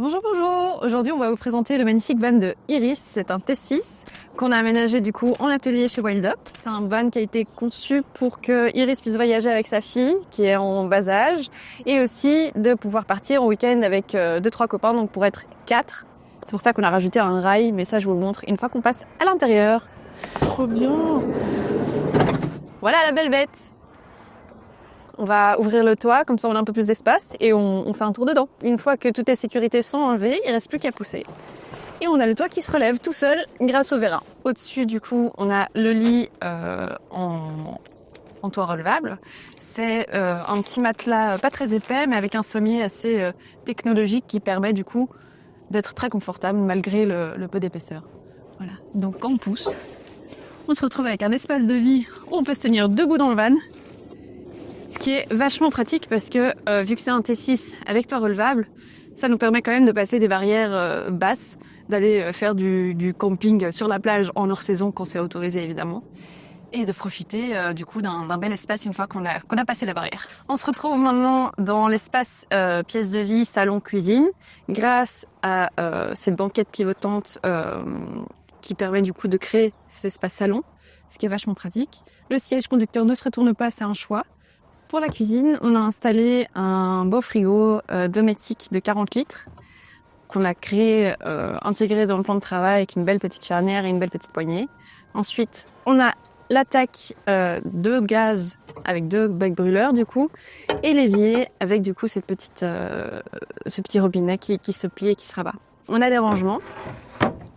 Bonjour, bonjour. Aujourd'hui, on va vous présenter le magnifique van de Iris. C'est un T6 qu'on a aménagé du coup en atelier chez Wild Up. C'est un van qui a été conçu pour que Iris puisse voyager avec sa fille, qui est en bas âge, et aussi de pouvoir partir au week-end avec 2-3 copains, donc pour être 4. C'est pour ça qu'on a rajouté un rail, mais ça, je vous le montre une fois qu'on passe à l'intérieur. Trop bien. Voilà la belle bête. On va ouvrir le toit, comme ça on a un peu plus d'espace et on fait un tour dedans. Une fois que toutes les sécurités sont enlevées, il reste plus qu'à pousser. Et on a le toit qui se relève tout seul grâce au vérin. Au-dessus, du coup, on a le lit en toit relevable. C'est un petit matelas pas très épais, mais avec un sommier assez technologique qui permet du coup d'être très confortable malgré le peu d'épaisseur. Voilà. Donc quand on pousse, on se retrouve avec un espace de vie où on peut se tenir debout dans le van. Ce qui est vachement pratique parce que vu que c'est un T6 avec toit relevable, ça nous permet quand même de passer des barrières basses, d'aller faire du camping sur la plage en hors saison quand c'est autorisé évidemment, et de profiter du coup d'un bel espace une fois qu'on a passé la barrière. On se retrouve maintenant dans l'espace pièce de vie, salon, cuisine, grâce à cette banquette pivotante qui permet du coup de créer cet espace salon, ce qui est vachement pratique. Le siège conducteur ne se retourne pas, c'est un choix. Pour la cuisine, on a installé un beau frigo domotique de 40 litres qu'on a créé, intégré dans le plan de travail avec une belle petite charnière et une belle petite poignée. Ensuite, on a l'attaque de gaz avec 2 becs brûleurs du coup et l'évier avec du coup ce petit robinet qui se plie et qui se rabat. On a des rangements.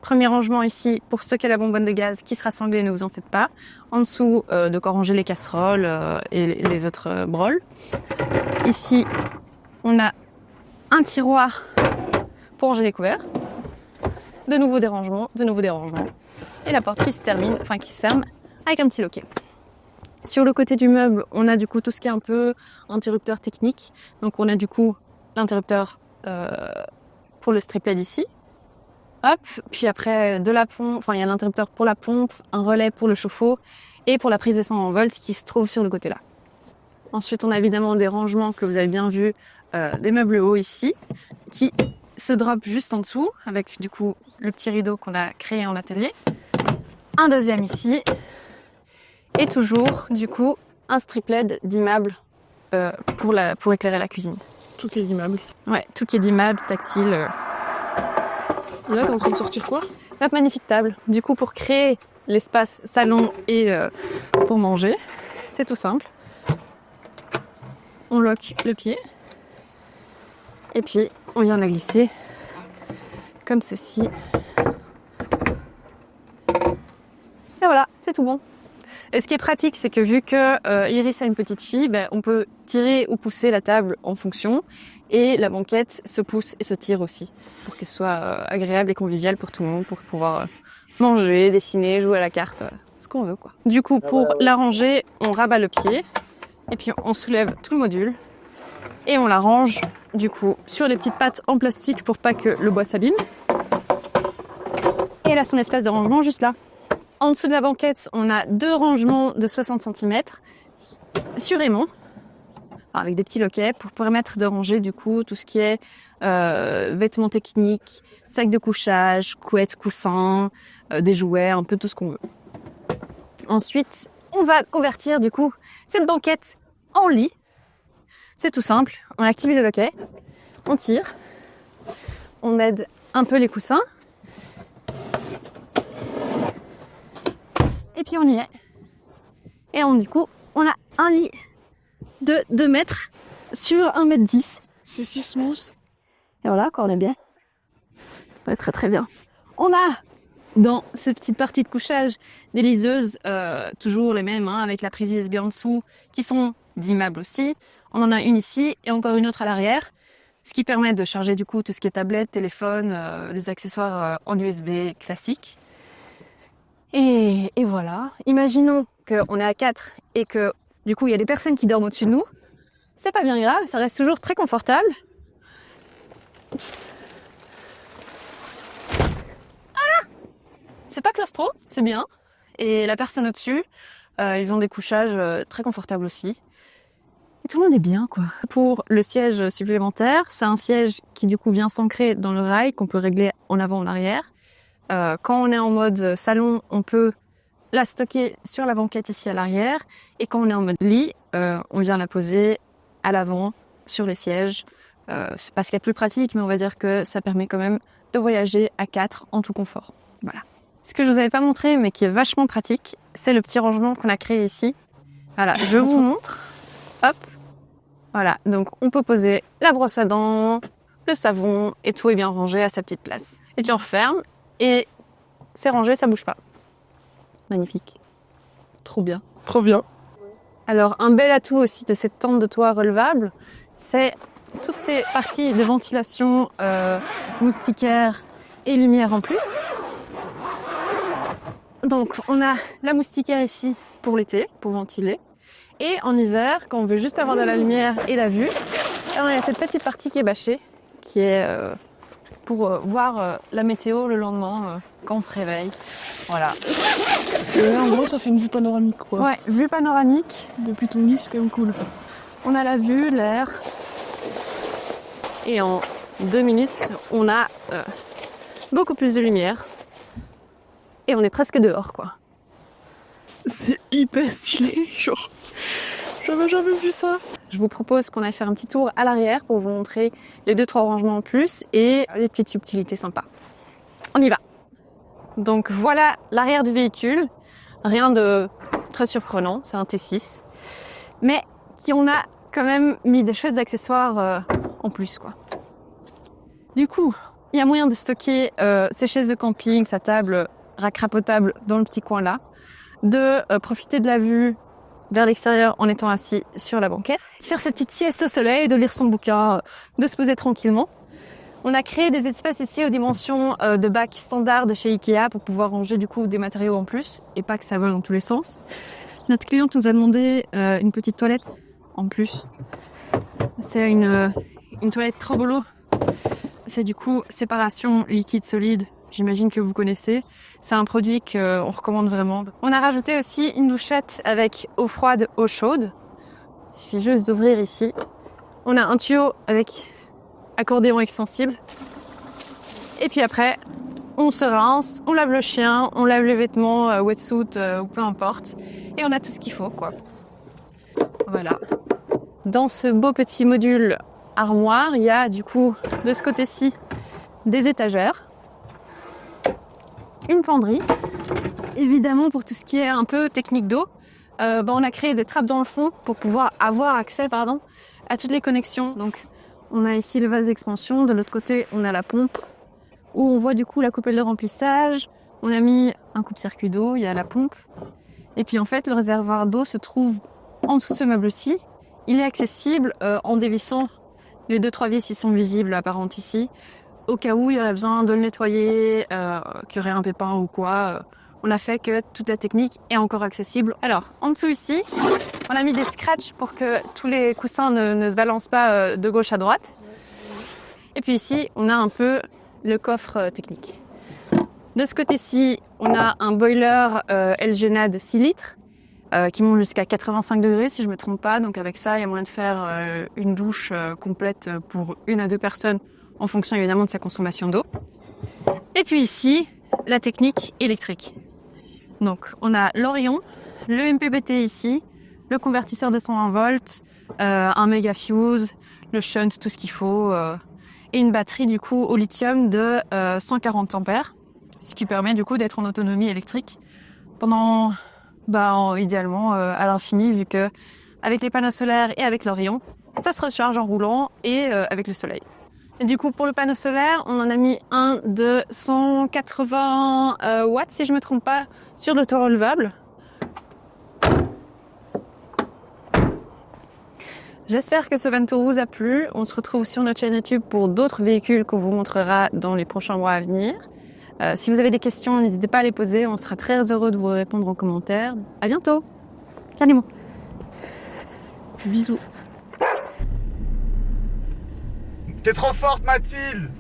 Premier rangement ici pour stocker la bonbonne de gaz qui sera sanglée, ne vous en faites pas. En dessous, de quoi ranger les casseroles et les autres brols. Ici, on a un tiroir pour ranger les couverts. De nouveau des rangements. Et la porte qui se ferme avec un petit loquet. Sur le côté du meuble, on a du coup tout ce qui est un peu interrupteur technique. Donc on a du coup l'interrupteur pour le strip LED ici. Hop, puis après de la pompe, il y a l'interrupteur pour la pompe, un relais pour le chauffe-eau et pour la prise de 120 volts qui se trouve sur le côté là. Ensuite, on a évidemment des rangements que vous avez bien vus, des meubles hauts ici qui se drapent juste en dessous avec du coup le petit rideau qu'on a créé en atelier. Un deuxième ici et toujours du coup un strip LED d'immeuble pour éclairer la cuisine. Tout est immeuble. Ouais, tout qui est d'immeuble, tactile. Et là, t'es en train de sortir quoi? Notre magnifique table. Du coup, pour créer l'espace salon et pour manger, c'est tout simple. On lock le pied. Et puis, on vient la glisser comme ceci. Et voilà, c'est tout bon. Et ce qui est pratique, c'est que vu que Iris a une petite fille, on peut tirer ou pousser la table en fonction. Et la banquette se pousse et se tire aussi, pour qu'elle soit agréable et conviviale pour tout le monde, pour pouvoir manger, dessiner, jouer à la carte, ce qu'on veut quoi. Du coup, pour la ranger, on rabat le pied, et puis on soulève tout le module, et on la range du coup sur les petites pattes en plastique pour pas que le bois s'abîme. Et elle a son espace de rangement juste là. En dessous de la banquette, on a 2 rangements de 60 cm sur aimant, avec des petits loquets pour permettre de ranger du coup tout ce qui est vêtements techniques, sacs de couchage, couettes, coussins, des jouets, un peu tout ce qu'on veut. Ensuite, on va convertir du coup cette banquette en lit. C'est tout simple, on active le loquet, on tire, on aide un peu les coussins et puis on y est. Et du coup, on a un lit de 2 mètres sur 1,10 m. C'est si smooth. Et voilà, quoi, on est bien. Ouais, très très bien. On a dans cette petite partie de couchage des liseuses, toujours les mêmes, avec la prise USB en dessous, qui sont d'immeuble aussi. On en a une ici et encore une autre à l'arrière, ce qui permet de charger du coup tout ce qui est tablette, téléphone, les accessoires en USB classiques. Et voilà. Imaginons qu'on est à 4 et que du coup, il y a des personnes qui dorment au-dessus de nous. C'est pas bien grave, ça reste toujours très confortable. Voilà. C'est pas claustro, c'est bien. Et la personne au-dessus, ils ont des couchages très confortables aussi. Et tout le monde est bien, quoi. Pour le siège supplémentaire, c'est un siège qui du coup vient s'ancrer dans le rail, qu'on peut régler en avant ou en arrière. Quand on est en mode salon, on peut la stocker sur la banquette ici à l'arrière. Et quand on est en mode lit, on vient la poser à l'avant, sur les sièges. C'est pas ce qu'il y a de plus pratique, mais on va dire que ça permet quand même de voyager à 4 en tout confort. Voilà. Ce que je vous avais pas montré, mais qui est vachement pratique, c'est le petit rangement qu'on a créé ici. Voilà, je vous montre. Hop. Voilà, donc on peut poser la brosse à dents, le savon, et tout est bien rangé à sa petite place. Et puis on referme, et c'est rangé, ça bouge pas. Magnifique. Trop bien. Trop bien. Alors, un bel atout aussi de cette tente de toit relevable, c'est toutes ces parties de ventilation, moustiquaire et lumière en plus. Donc, on a la moustiquaire ici pour l'été, pour ventiler. Et en hiver, quand on veut juste avoir de la lumière et la vue, alors il y a cette petite partie qui est bâchée, qui est pour voir la météo le lendemain, quand on se réveille. Voilà. En gros, ça fait une vue panoramique, quoi. Ouais, vue panoramique. Depuis ton lit, c'est quand même cool. On a la vue, l'air. Et en 2 minutes, on a beaucoup plus de lumière. Et on est presque dehors, quoi. C'est hyper stylé, genre... J'avais jamais vu ça. Je vous propose qu'on aille faire un petit tour à l'arrière pour vous montrer les 2-3 rangements en plus et les petites subtilités sympas. On y va. Donc voilà l'arrière du véhicule. Rien de très surprenant, c'est un T6. Mais qui on a quand même mis des chouettes accessoires en plus, quoi. Du coup, il y a moyen de stocker ses chaises de camping, sa table racrapotable dans le petit coin là, de profiter de la vue vers l'extérieur en étant assis sur la banquette, de faire sa petite sieste au soleil, de lire son bouquin, de se poser tranquillement. On a créé des espaces ici aux dimensions de bac standard de chez Ikea pour pouvoir ranger du coup des matériaux en plus et pas que ça vole dans tous les sens. Notre cliente nous a demandé une petite toilette en plus. C'est une toilette Trobolo. C'est du coup séparation liquide-solide. J'imagine que vous connaissez. C'est un produit qu'on recommande vraiment. On a rajouté aussi une douchette avec eau froide, eau chaude. Il suffit juste d'ouvrir ici. On a un tuyau avec accordéon extensible. Et puis après, on se rince, on lave le chien, on lave les vêtements, wetsuit ou peu importe. Et on a tout ce qu'il faut, quoi. Voilà. Dans ce beau petit module armoire, il y a du coup, de ce côté-ci, des étagères. Une penderie. Évidemment, pour tout ce qui est un peu technique d'eau, on a créé des trappes dans le fond pour pouvoir avoir accès à toutes les connexions. Donc, on a ici le vase d'expansion. De l'autre côté, on a la pompe où on voit du coup la coupelle de remplissage. On a mis un coupe-circuit d'eau, il y a la pompe. Et puis en fait, le réservoir d'eau se trouve en dessous de ce meuble-ci. Il est accessible en dévissant les 2-3 vis qui sont visibles apparentes ici. Au cas où il y aurait besoin de le nettoyer, qu'il y aurait un pépin ou quoi, on a fait que toute la technique est encore accessible. Alors, en dessous ici, on a mis des scratchs pour que tous les coussins ne se balancent pas de gauche à droite. Et puis ici, on a un peu le coffre technique. De ce côté-ci, on a un boiler LG de 6 litres qui monte jusqu'à 85 degrés si je me trompe pas. Donc avec ça, il y a moyen de faire une douche complète pour 1 à 2 personnes en fonction évidemment de sa consommation d'eau. Et puis ici, la technique électrique. Donc on a l'Orion, le MPPT ici, le convertisseur de 120 volts, un méga fuse, le shunt, tout ce qu'il faut, et une batterie du coup au lithium de 140 ampères, ce qui permet du coup d'être en autonomie électrique pendant, idéalement à l'infini, vu que avec les panneaux solaires et avec l'Orion, ça se recharge en roulant et avec le soleil. Et du coup, pour le panneau solaire, on en a mis un de 180 watts, si je me trompe pas, sur le toit relevable. J'espère que ce van tour vous a plu. On se retrouve sur notre chaîne YouTube pour d'autres véhicules qu'on vous montrera dans les prochains mois à venir. Si vous avez des questions, n'hésitez pas à les poser. On sera très heureux de vous répondre en commentaire. À bientôt. Ciao. Bisous. T'es trop forte, Mathilde!